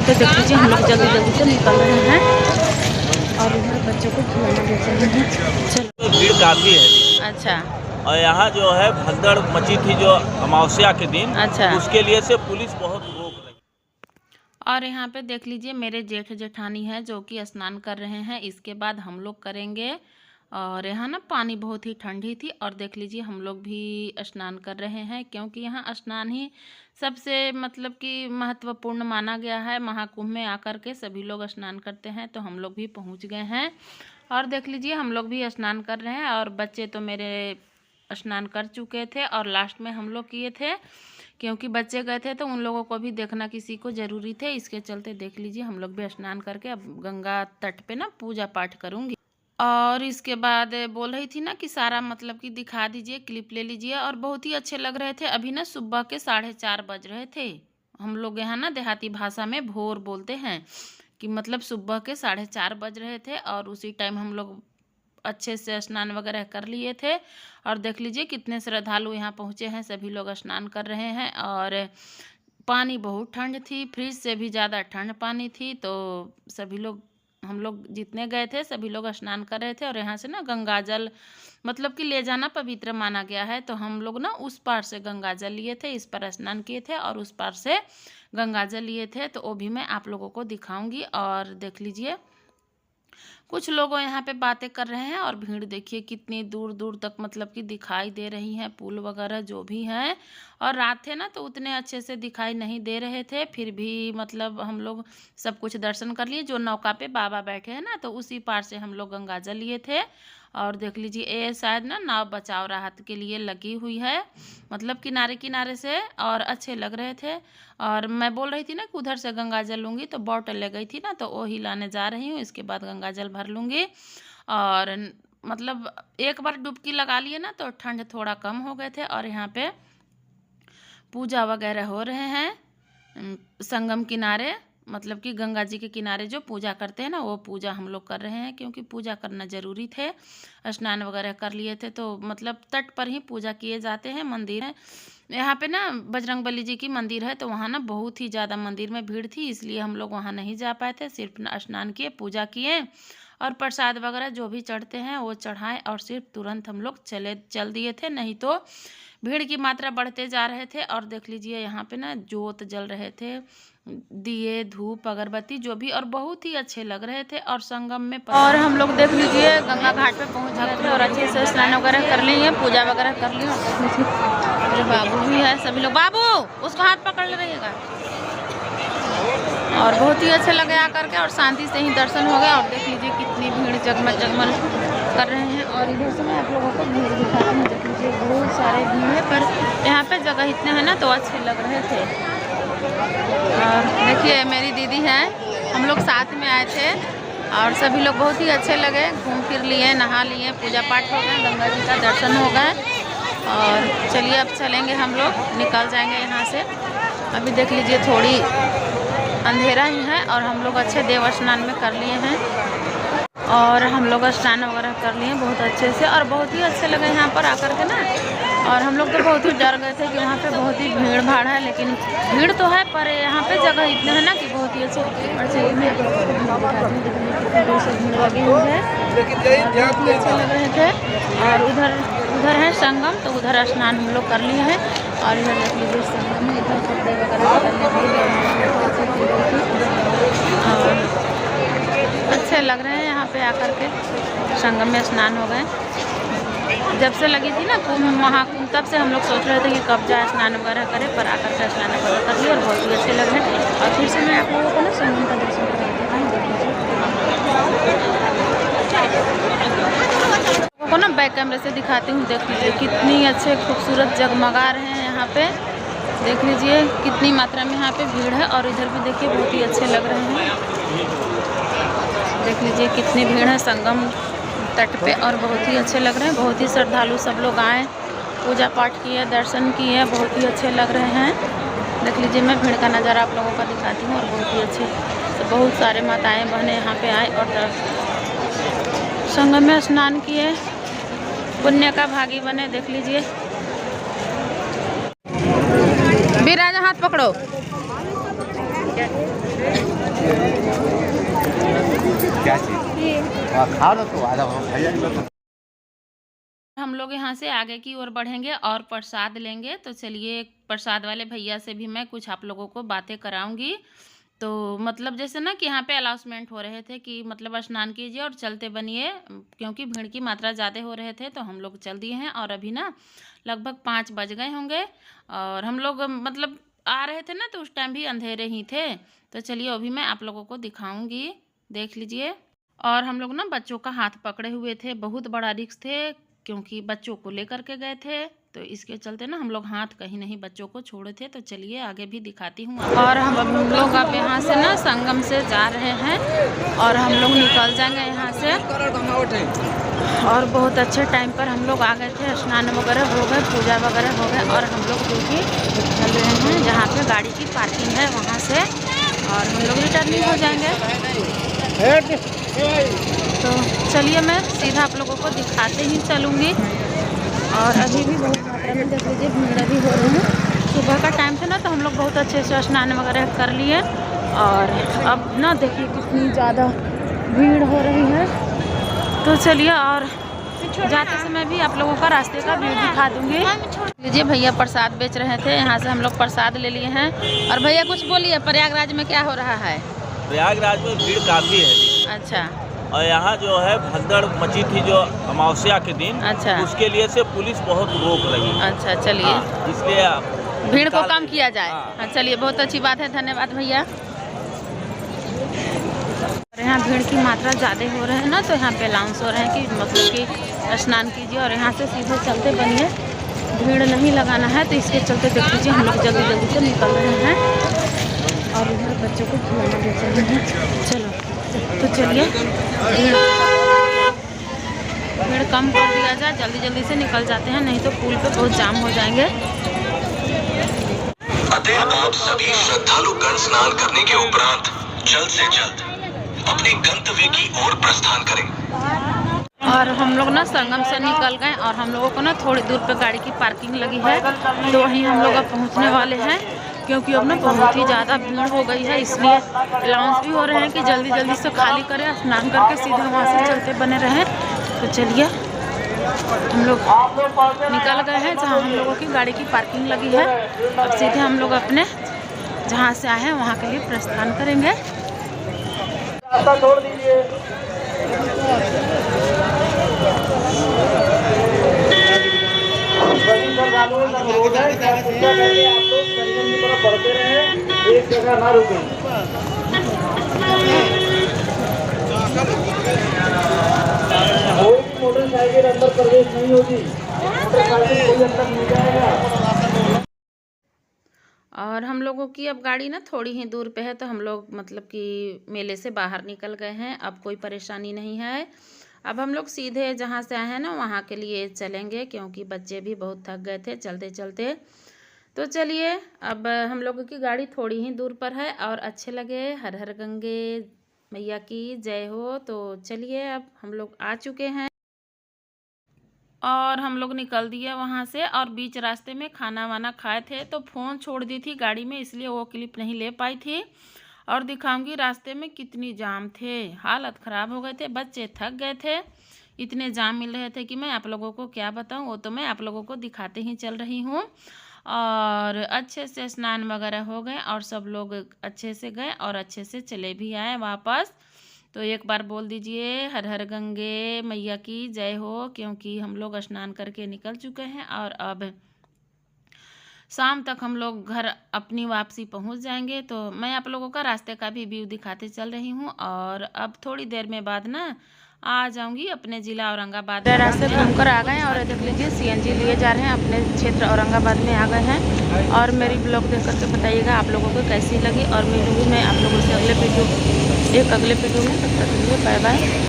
पे देख लीजिए हम लोग जल्दी जल्दी से निकल रहे हैं और इधर बच्चों को खिलाना देते हैं। चलो भीड़ काफ़ी है। अच्छा और यहाँ जो है भगदड़ मची थी जो अमावस्या के दिन, अच्छा। उसके लिए से पुलिस बहुत रोक रही। और यहाँ पे देख लीजिए मेरे जेठ जेठानी है जो कि स्नान कर रहे हैं, इसके बाद हम लोग करेंगे। और यहाँ ना पानी बहुत ही ठंडी थी और देख लीजिए हम लोग भी स्नान कर रहे हैं, क्योंकि यहाँ स्नान ही सबसे मतलब कि महत्वपूर्ण माना गया है। महाकुंभ में आकर के सभी लोग स्नान करते हैं, तो हम लोग भी पहुँच गए हैं और देख लीजिए हम लोग भी स्नान कर रहे हैं। और बच्चे तो मेरे स्नान कर चुके थे और लास्ट में हम लोग किए थे, क्योंकि बच्चे गए थे तो उन लोगों को भी देखना किसी को ज़रूरी थे, इसके चलते देख लीजिए हम लोग भी स्नान करके अब गंगा तट पे ना पूजा पाठ करूँगी। और इसके बाद बोल रही थी ना कि सारा मतलब कि दिखा दीजिए, क्लिप ले लीजिए। और बहुत ही अच्छे लग रहे थे। अभी ना सुबह के 4:30 बज रहे थे। हम लोग यहाँ ना देहाती भाषा में भोर बोलते हैं, कि मतलब सुबह के 4:30 बज रहे थे और उसी टाइम हम लोग अच्छे से स्नान वगैरह कर लिए थे। और देख लीजिए कितने श्रद्धालु यहाँ पहुँचे हैं, सभी लोग स्नान कर रहे हैं। और पानी बहुत ठंड थी, फ्रिज से भी ज़्यादा ठंड पानी थी, तो सभी लोग हम लोग जितने गए थे सभी लोग स्नान कर रहे थे। और यहाँ से ना गंगा जल मतलब कि ले जाना पवित्र माना गया है, तो हम लोग ना उस पार से गंगा जल लिए थे, इस पर स्नान किए थे और उस पार से गंगा जल लिए थे, तो वो भी मैं आप लोगों को दिखाऊंगी। और देख लीजिए कुछ लोग यहाँ पे बातें कर रहे हैं और भीड़ देखिए कितनी दूर दूर तक मतलब कि दिखाई दे रही हैं, पुल वगैरह जो भी हैं। और रात थे ना तो उतने अच्छे से दिखाई नहीं दे रहे थे, फिर भी मतलब हम लोग सब कुछ दर्शन कर लिए। जो नौका पे बाबा बैठे हैं ना, तो उसी पार से हम लोग गंगा जल लिए थे। और देख लीजिए ये शायद ना नाव बचाव राहत के लिए लगी हुई है, मतलब किनारे किनारे से, और अच्छे लग रहे थे। और मैं बोल रही थी ना कि उधर से गंगा जल लूँगी, तो बॉटल ले गई थी ना, तो वो ही लाने जा रही हूँ, इसके बाद गंगा जल भर लूँगी। और मतलब एक बार डुबकी लगा लिए ना तो ठंड थोड़ा कम हो गए थे। और यहाँ पे पूजा वगैरह हो रहे हैं संगम किनारे, मतलब कि गंगा जी के किनारे जो पूजा करते हैं ना, वो पूजा हम लोग कर रहे हैं, क्योंकि पूजा करना ज़रूरी थे। स्नान वगैरह कर लिए थे, तो मतलब तट पर ही पूजा किए जाते हैं। मंदिर है यहाँ पे ना, बजरंगबली जी की मंदिर है, तो वहाँ ना बहुत ही ज़्यादा मंदिर में भीड़ थी, इसलिए हम लोग वहाँ नहीं जा पाए थे। सिर्फ स्नान किए, पूजा किए और प्रसाद वगैरह जो भी चढ़ते हैं वो चढ़ाएं, और सिर्फ तुरंत हम लोग चल दिए थे, नहीं तो भीड़ की मात्रा बढ़ते जा रहे थे। और देख लीजिए यहाँ पे ना जोत जल रहे थे, दिए धूप अगरबत्ती जो भी, और बहुत ही अच्छे लग रहे थे। और संगम में और हम लोग देख लीजिए गंगा घाट पे पहुँच गए थे और अच्छे से स्नान वगैरह कर लिए, पूजा वगैरह कर लिए। और बाबू भी है, सभी लोग, बाबू उसको हाथ पकड़ ले रहिएगा। और बहुत ही अच्छे लगे आकर के, और शांति से ही दर्शन हो गया। और देख लीजिए कितनी भीड़ जगमग जगमग कर रहे हैं। और इधर से मैं आप लोगों को भीड़ दिखाती हूँ, देख लीजिए बहुत सारे भीड़ है, पर यहाँ पे जगह इतने हैं ना तो अच्छे लग रहे थे। और देखिए मेरी दीदी हैं, हम लोग साथ में आए थे और सभी लोग बहुत ही अच्छे लगे, घूम फिर लिए, नहा लिए, पूजा पाठ हो गए, गंगा जी का दर्शन हो गए। और चलिए अब चलेंगे, हम लोग निकल जाएंगे यहाँ से। अभी देख लीजिए थोड़ी अंधेरा ही है और हम लोग अच्छे देव स्नान में कर लिए हैं, और हम लोग स्नान वगैरह कर लिए बहुत अच्छे से, और बहुत ही अच्छे लगे यहाँ पर आकर के ना। और हम लोग तो बहुत ही डर गए थे कि वहाँ पे बहुत ही भीड़ भाड़ है, लेकिन भीड़ तो है पर यहाँ पे जगह इतना है ना कि बहुत ही अच्छे भीड़ लगी हुई है, बहुत ही अच्छे लग रहे थे। और उधर है संगम, तो उधर स्नान हम लोग कर लिए हैं। और इधर देख लीजिए संगम में इधर कपड़े वगैरह अच्छे लग रहे हैं यहाँ पे आकर के। संगम में स्नान हो गए, जब से लगी थी ना कुंभ महाकुंभ, तब से हम लोग सोच रहे थे कि कब जाए स्नान वगैरह करें, पर आकर के स्नान वगैरह कर लिए और बहुत ही अच्छे लग रहे हैं। और फिर से मैं आप लोगों को ना संगम का दर्शन कराती हूँ, को ना बैक कैमरे से दिखाती हूँ। देख लीजिए कितनी अच्छे खूबसूरत जगमगा रहे हैं यहाँ पे, देख लीजिए कितनी मात्रा में यहाँ पे भीड़ है। और इधर भी देखिए बहुत ही अच्छे लग रहे हैं, देख लीजिए कितनी भीड़ है संगम तट पे, और बहुत ही अच्छे लग रहे हैं। बहुत ही श्रद्धालु सब लोग आए, पूजा पाठ किए, दर्शन किए, बहुत ही अच्छे लग रहे हैं। देख लीजिए मैं भीड़ का नज़ारा आप लोगों का दिखाती हूँ। और बहुत ही अच्छे, तो बहुत सारे माताएं बहनें यहाँ पे आए और संगम में स्नान किए, पुण्य का भागी बने। देख लीजिए विराज हाथ पकड़ो, क्या चीज खा लो तो आधा भैया। हम लोग यहाँ से आगे की ओर बढ़ेंगे और प्रसाद लेंगे। तो चलिए प्रसाद वाले भैया से भी मैं कुछ आप लोगों को बातें कराऊंगी। तो मतलब जैसे ना कि यहाँ पे अनाउंसमेंट हो रहे थे कि मतलब स्नान कीजिए और चलते बनिए, क्योंकि भीड़ की मात्रा ज़्यादा हो रहे थे तो हम लोग चल दिए हैं। और अभी ना लगभग 5 बज गए होंगे और हम लोग मतलब आ रहे थे ना तो उस टाइम भी अंधेरे ही थे। तो चलिए अभी मैं आप लोगों को दिखाऊंगी, देख लीजिए। और हम लोग ना बच्चों का हाथ पकड़े हुए थे, बहुत बड़ा रिस्क थे क्योंकि बच्चों को लेकर के गए थे, तो इसके चलते ना हम लोग हाथ कहीं नहीं बच्चों को छोड़े थे। तो चलिए आगे भी दिखाती हूँ। और हम लोग अब यहाँ से ना संगम से जा रहे हैं और हम लोग निकल जाएंगे यहाँ से। और बहुत अच्छे टाइम पर हम लोग आ गए थे, स्नान वगैरह हो गए, पूजा वगैरह हो गए और हम लोग जो भी चल रहे हैं जहाँ पे गाड़ी की पार्किंग है वहाँ से, और हम लोग रिटर्निंग हो जाएंगे। तो चलिए मैं सीधा आप लोगों को दिखाते ही चलूँगी। और अभी भी बहुत मात्रा में देख लीजिए भीड़ भी हो रही है। सुबह का टाइम था ना तो हम लोग बहुत अच्छे से स्नान वगैरह कर लिए। और अब ना देखिए कितनी ज़्यादा भीड़ हो रही है। तो चलिए और जाते समय भी आप लोगों का रास्ते का व्यू दिखा दूँगी। लीजिए भैया प्रसाद बेच रहे थे, यहाँ से हम लोग प्रसाद ले लिए हैं। और भैया कुछ बोलिए, प्रयागराज में क्या हो रहा है? प्रयागराज में भीड़ काफ़ी है। अच्छा। और यहाँ जो है भगदड़ मची थी जो अमावस्या के दिन। अच्छा। उसके लिए से पुलिस बहुत रोक रही है। अच्छा चलिए। हाँ, इसलिए भीड़ को कम किया जाए। हाँ। चलिए बहुत अच्छी बात है, धन्यवाद भैया। यहाँ भीड़ की मात्रा ज़्यादा हो रही है ना, तो यहाँ पे अनाउंस हो रहे हैं कि मतलब कि स्नान कीजिए और यहाँ से सीधे चलते बनिए, भीड़ नहीं लगाना है। तो इसके चलते देख लीजिए हम लोग जल्दी जल्दी से निकल रहे हैं और इधर बच्चों को खिलाना बेच रहे हैं। चलो तो चलिए भीड़ कम कर दिया जाए, जल्दी जल्दी से निकल जाते हैं, नहीं तो पुल पे बहुत जाम हो जाएंगे। अतः आप सभी श्रद्धालु गण स्नान करने के उपरांत जल्द से जल्द अपने गंतव्य की ओर प्रस्थान करें। और हम लोग ना संगम से निकल गए और हम लोगों को ना थोड़ी दूर पे गाड़ी की पार्किंग लगी है, तो वहीं हम लोग अब पहुँचने वाले हैं। क्योंकि अब ना बहुत ही ज़्यादा भीड़ हो गई है, इसलिए अनाउंस भी हो रहे हैं कि जल्दी जल्दी से खाली करें, स्नान करके सीधे वहाँ से चलते बने रहें। तो चलिए हम लोग निकल गए हैं जहाँ हम लोगों की गाड़ी की पार्किंग लगी है। अब सीधे हम लोग अपने जहाँ से आए हैं वहाँ के लिए प्रस्थान करेंगे। छोड़ दीजिए। आप लोग परिजन की तरफ बढ़ते रहे, एक जगह ना रुके। कोई भी मोटरसाइकिल अंदर प्रवेश नहीं होगी, मोटरसाइकिल कोई अंदर नहीं जाएगा। और हम लोगों की अब गाड़ी ना थोड़ी ही दूर पे है, तो हम लोग मतलब कि मेले से बाहर निकल गए हैं। अब कोई परेशानी नहीं है। अब हम लोग सीधे जहाँ से आए हैं ना वहाँ के लिए चलेंगे, क्योंकि बच्चे भी बहुत थक गए थे चलते चलते। तो चलिए अब हम लोगों की गाड़ी थोड़ी ही दूर पर है और अच्छे लगे। हर हर गंगे मैया की जय हो। तो चलिए अब हम लोग आ चुके हैं और हम लोग निकल दिए वहाँ से। और बीच रास्ते में खाना वाना खाए थे तो फ़ोन छोड़ दी थी गाड़ी में, इसलिए वो क्लिप नहीं ले पाई थी। और दिखाऊंगी रास्ते में कितनी जाम थे, हालत ख़राब हो गए थे, बच्चे थक गए थे, इतने जाम मिल रहे थे कि मैं आप लोगों को क्या बताऊं। वो तो मैं आप लोगों को दिखाते ही चल रही हूँ। और अच्छे से स्नान वगैरह हो गए और सब लोग अच्छे से गए और अच्छे से चले भी आए वापस। तो एक बार बोल दीजिए हर हर गंगे मैया की जय हो, क्योंकि हम लोग स्नान करके निकल चुके हैं और अब शाम तक हम लोग घर अपनी वापसी पहुंच जाएंगे। तो मैं आप लोगों का रास्ते का भी व्यू दिखाते चल रही हूं। और अब थोड़ी देर में बाद ना आ जाऊंगी अपने ज़िला औरंगाबाद। रास्ते घूमकर आ गए और देख लीजिए सीएनजी लिए जा रहे हैं, अपने क्षेत्र औरंगाबाद में आ गए हैं। और मेरी ब्लॉग देख करके बताइएगा आप लोगों को कैसी लगी। और मिलूंगी मैं आप लोगों से अगले वीडियो में। तब तक के लिए बाय बाय।